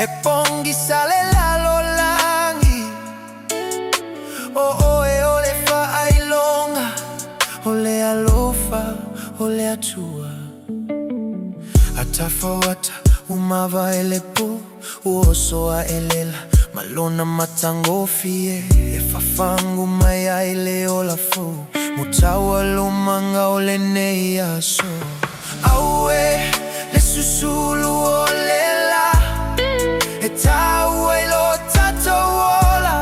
e pongi sale lalo langi e ole fa ailonga ole alofa ole atua atafawata umava elepo uosoa elela malona matangofie e fafangu maya ile olafo mutawa lomanga ole neiaso awe le susulu olela e tawe lo tatowola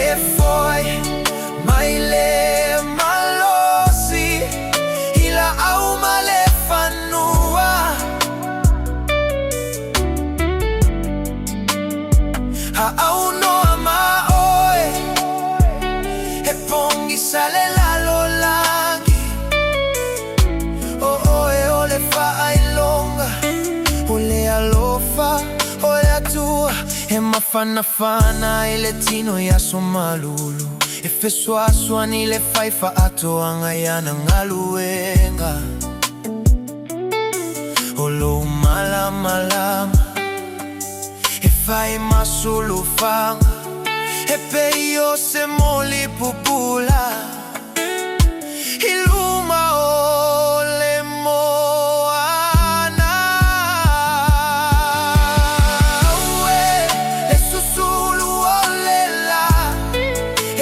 e foi maile malosi ila au male fanua au no ama oe e pongi sale lalo langi e ole fa ailonga ole alofa ole atua e mafanafana ile tino ya somalulu e feswaswa ni le faifa ato angayana ngaluenga olo malama e fai masulufanga e peio se moli pupula iluma ole moana e susulu ole la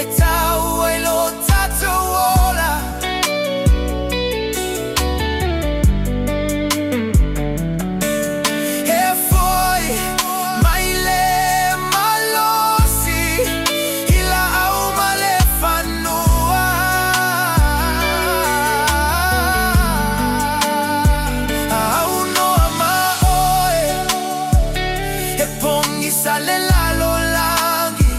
e tau e lo tatowola e foi maile malosi ila au male fanua au no ama oe e pongi sale lalo langi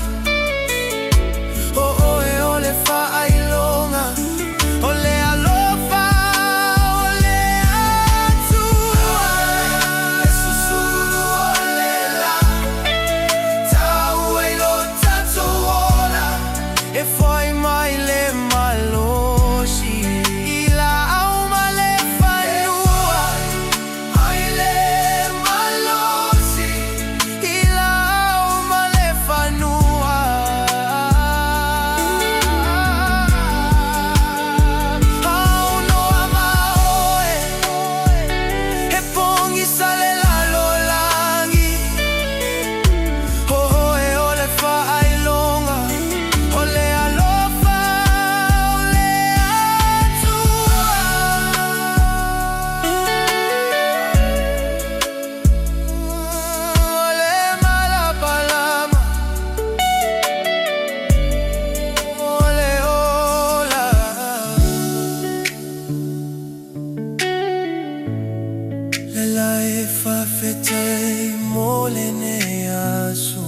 e ole fa ailonga ole alofa ole atua e susulu ole la tau e lo tatowola e foi maile malosi ila au male fanua maile malosi ila au male fanua au no ama oe e pongi sale lalo langi e ole fa ailonga ole alofa ole atua ole malapalama ole ola lela e fa fete mole ne aso